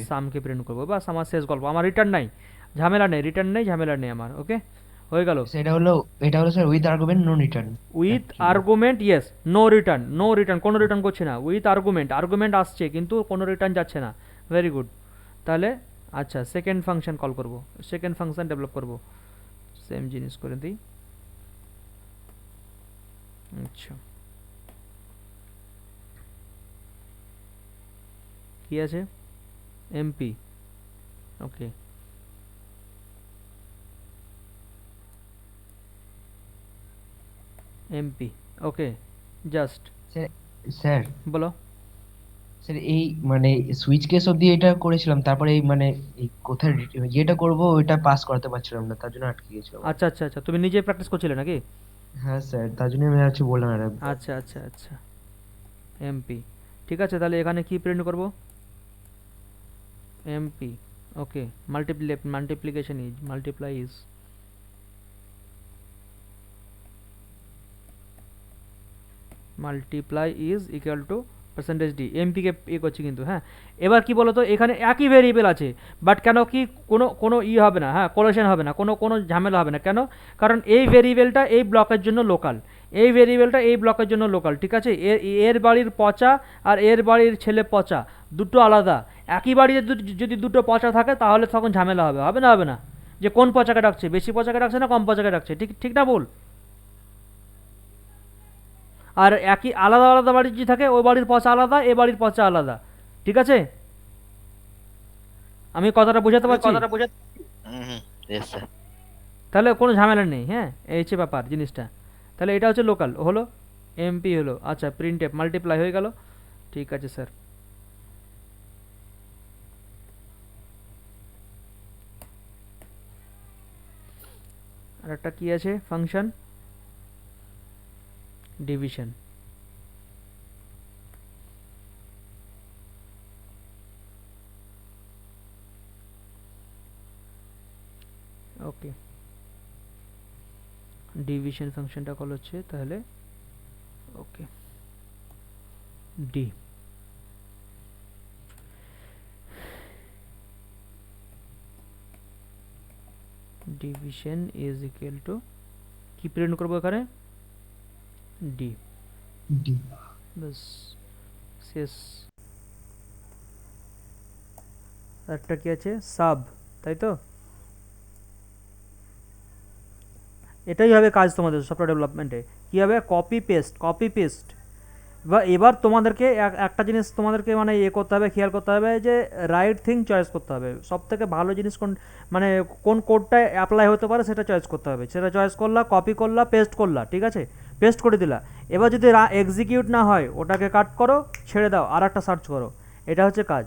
সামকে প্রিন্ট করব। বাস, আমার শেষ গল্প। আমার রিটার্ন নাই, ঝামেলা নেই, রিটার্ন নেই, ঝামেলা নেই আমার। ওকে, হয়ে গেল। এটা হলো sir with argument no return. With argument, yes, no return, কোনো রিটার্ন করছি না। উইথ আর্গুমেন্ট আসছে কিন্তু কোনো রিটার্ন যাচ্ছে না। Very good. তাহলে আচ্ছা, সেকেন্ড ফাংশন কল করব, সেকেন্ড ফাংশন ডেভেলপ করব। সেম জিনিস করে দিই। আচ্ছা, কি আছে? এমপি, ওকে। এমপি, ওকে, জাস্ট। স্যার বলো। স্যার এই মানে সুইচ কেস অবধি এটা করেছিলাম, তারপরে এই মানে এই কোথায় যেটা করব ওইটা পাস করতে পারছিলাম না, তার জন্য আটকে গেছিলাম। আচ্ছা আচ্ছা আচ্ছা, তুমি নিজে প্র্যাকটিস করছিলে নাকি? হ্যাঁ স্যার, তার জন্য আমি হচ্ছে বললাম আর আচ্ছা আচ্ছা আচ্ছা, এমপি, ঠিক আছে। তাহলে এখানে কি প্রিন্ট করব? MP, okay. Multiplication is, multiply is, equal to percentage D. এমপিকে করছি কিন্তু, হ্যাঁ। এবার কি বলতো, এখানে একই ভেরিয়েবল আছে, বাট কেন কি কোনো হবে না, হ্যাঁ, কোলেশন হবে না, কোনো ঝামেলা হবে না। কেন? কারণ এই ভেরিয়েবলটা এই ব্লকের জন্য লোকাল, এই ভেরিয়েবলটা এই ব্লকের জন্য লোকাল, ঠিক আছে। এর বাড়ির পচা আর এর বাড়ির ছেলে পচা দুটো আলাদা। একই বাড়িতে যদি দুটো পচা থাকে তাহলে তখন ঝামেলা হবে না? হবে না? যে কোন পচাকে ডাকছে, বেশি পচাকে ডাকছে না কম পচাকে ডাকছে, ঠিক ঠিক না ভুল? আর একই আলাদা আলাদা বাড়ির যদি থাকে ওই বাড়ির পচা আলাদা, এ বাড়ির পচা আলাদা, ঠিক আছে? আমি কথাটা বোঝাতে পারছি? হুম, ইয়েস স্যার। তাহলে কোনো ঝামেলা নেই, হ্যাঁ, এই হচ্ছে ব্যাপার জিনিসটা। তাহলে এটা হচ্ছে লোকাল হলো, এমপি হলো, আচ্ছা প্রিন্ট এফ মাল্টিপ্লাই হয়ে গেল, ঠিক আছে স্যার। আর একটা কি আছে ফাংশন? ডিভিশন। ওকে, ডিভিশন ফাংশনটা কল হচ্ছে তাহলে, okay, D. Division is equal to কি প্রিন্ট করবো এখানে? ডি। ডি। বাস, শেষ। একটা কি আছে? সাব, তাই তো? এটাই হবে কাজ তোমাদের সফটওয়্যার ডেভেলপমেন্টে। কী হবে? Copy paste, copy paste. বা এবার তোমাদেরকে একটা জিনিস তোমাদেরকে মানে করতে হবে, খেয়াল করতে হবে যে রাইট থিং চয়েস করতে হবে। সব থেকে ভালো জিনিস কোন, মানে কোন কোডটা অ্যাপ্লাই হতে পারে সেটা চয়েস করতে হবে। সেটা চয়েস করলা, কপি করলা, পেস্ট করলা, ঠিক আছে? পেস্ট করে দিলা। এবার যদি এক্সিকিউট না হয় ওটাকে কাট করো, ছেড়ে দাও, আর একটা সার্চ করো। এটা হচ্ছে কাজ।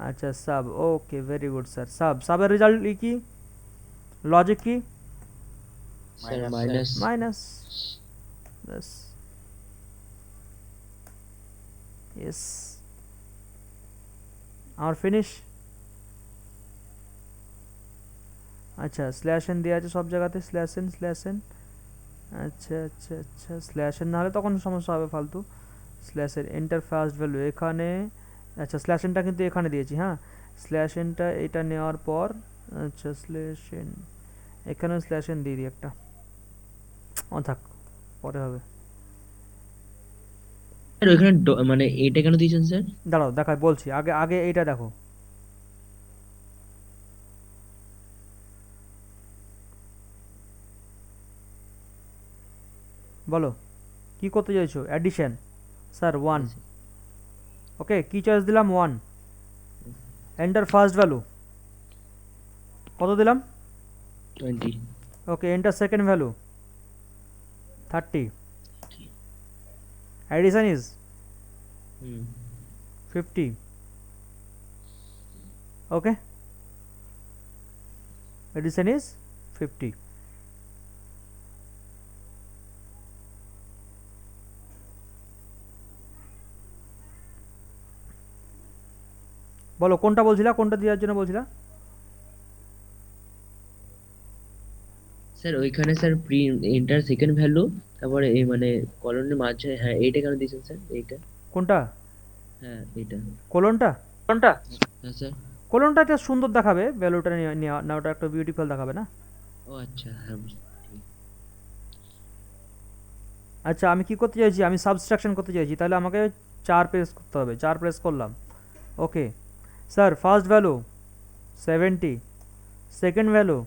আচ্ছা সাব, ওকে, ভেরি গুড স্যার। সাবের রেজাল্ট কি? লজিক কি? Sir Minus, minus. মাইনাস। ব্যাস, ইয়েস, আমার ফিনিশ। আচ্ছা, স্ল্যাশ এন দেওয়া আছে সব জায়গাতে, স্ল্যাশ এন, স্ল্যাশ এন। আচ্ছা আচ্ছা আচ্ছা, স্ল্যাশ এন না হলে তখন সমস্যা হবে ফালতু। Slash N, enter first value এখানে। আচ্ছা, স্ল্যাশ এনটা কিন্তু এখানে দিয়েছি, হ্যাঁ। স্ল্যাশ এনটা এটা নেওয়ার পর, আচ্ছা স্ল্যাশ এন, এখানেও স্ল্যাশ এন দিয়ে দিই একটা। থাক, পরে হবে। স্যার ওইখানে মানে এটা কেন দিয়েছেন স্যার? দাঁড়াও দেখাই, বলছি, আগে আগে এইটা দেখো। বলো কি করতে চাইছো? Addition, sir 1। ওকে, কি চয়েস দিলাম? 1। এন্টার ফার্স্ট ভ্যালু কত দিলাম? 20। Okay, enter second value 30। Addition is 50। Okay, addition is 50. বলো কোনটা বলছিলা, কোনটা দেওয়ার জন্য বলছিলা? স্যার ওইখানে স্যার এন্টার সেকেন্ড ভ্যালু, তারপরে এই মানে কলনের মাঝে, হ্যাঁ এইটা কেন দিয়েছেন স্যার? এইটা, কোনটা? হ্যাঁ এইটা। কোলনটা? হ্যাঁ স্যার। কোলনটা একটা সুন্দর দেখাবে, ভ্যালুটা নেওয়াটা একটা বিউটিফুল দেখাবে না? ও আচ্ছা, হ্যাঁ আচ্ছা, আমি কি করতে চাইছি? আমি সাবস্ট্রাকশন করতে চাইছি, তাহলে আমাকে 4 প্রেস করতে হবে। 4 প্রেস করলাম। Okay sir, first value 70, second value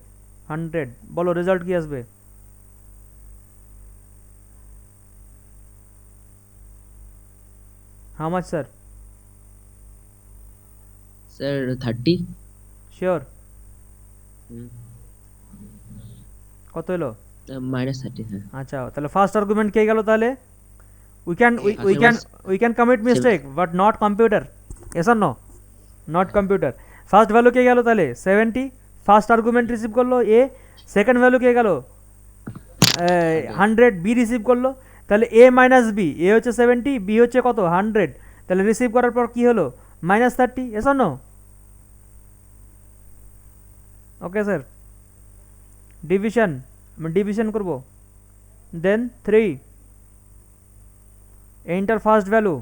100। বলো রেজাল্ট কি আসবে? How much sir? Sir 30। Sure? কত এলো? -30, হ্যাঁ। আচ্ছা, তাহলে ফার্স্ট আর্গুমেন্ট কে গেল তাহলে? We can commit mistake but not computer. Yes or no? Not computer. First value কে গেল তাহলে? 70। ফার্স্ট আর্গুমেন্ট রিসিভ করলো এ। সেকেন্ড ভ্যালু কে গেল? 100। বি রিসিভ করলো। তাহলে এ মাইনাস বি, এ হচ্ছে 70, বি হচ্ছে কত? 100। তাহলে রিসিভ করার পর কি হলো? -30। Yes or no? Okay sir, division, division করব। Then 3, enter first value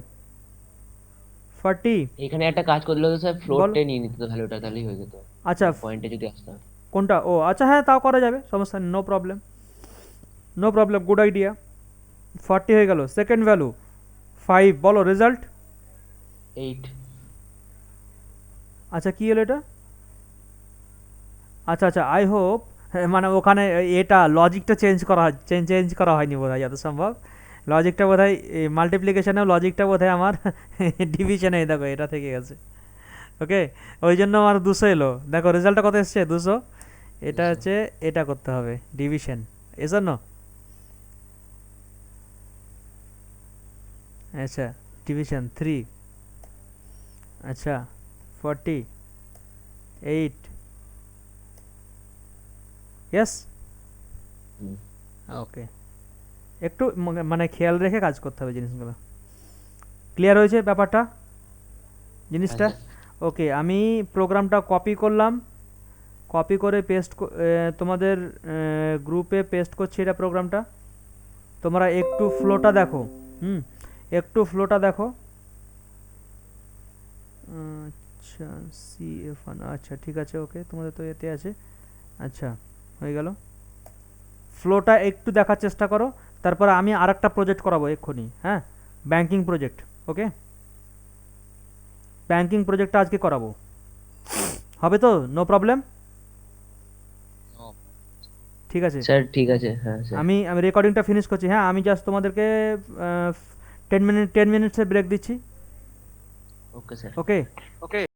40। এখানে একটা কাজ করলে তো স্যার বল। ফ্লোটে নিয়ে নিতে তো ভ্যালুটা, তাহলেই হয়ে যেত। আচ্ছা, পয়েন্টে যদি আসতাম। কোনটা? ও আচ্ছা, হ্যাঁ তাও করা যাবে, সমস্যা নেই, no problem, no problem, good idea. 40 হয়ে গেল। Second value 5। বলো রেজাল্ট। 8। আচ্ছা, কি হলো এটা? আচ্ছা আচ্ছা, আই হোপ মানে ওখানে এটা লজিকটা চেঞ্জ করা হয়নি বোধহয় যত সম্ভব। লজিকটা বোধহয় মাল্টিপ্লিকেশনেও লজিকটা বোধহয় আমার ডিভিশনে দেখো এটা থেকে গেছে। ওকে, ওই জন্য আমার 200 এলো। দেখো রেজাল্টটা কত এসছে, 200। এটা 200 হচ্ছে এটা করতে হবে ডিভিশন, এজন্য। আচ্ছা, ডিভিশন 3, আচ্ছা 48, ইয়েস। হুম। ওকে, একটু মানে খেয়াল রেখে কাজ করতে হবে জিনিসগুলো। ক্লিয়ার হয়েছে ব্যাপারটা, জিনিসটা? আচ্ছা ওকে, আমি প্রোগ্রামটা কপি করলাম, কপি করে তোমাদের গ্রুপে পেস্ট করছি এটা প্রোগ্রামটা। তোমরা একটু ফ্লোটা দেখো, হুম, একটু ফ্লোটা দেখো। আচ্ছা, CF1, আচ্ছা ঠিক আছে, ওকে, তোমাদের তো এতে আছে। আচ্ছা, হয়ে গেল। ফ্লোটা একটু দেখার চেষ্টা করো, তারপরে আমি আরেকটা প্রজেক্ট করাবো এক্ষুনি, হ্যাঁ, ব্যাংকিং প্রজেক্ট। ওকে, ব্যাংকিং প্রজেক্টটা আজকে করাবো, হবে তো? নো প্রবলেম, ঠিক আছে। স্যার, ঠিক আছে, হ্যাঁ স্যার। আমি আমি রেকর্ডিংটা ফিনিশ করছি, হ্যাঁ, আমি জাস্ট তোমাদেরকে 10 মিনিটসের ব্রেক দিচ্ছি। Okay sir. ওকে।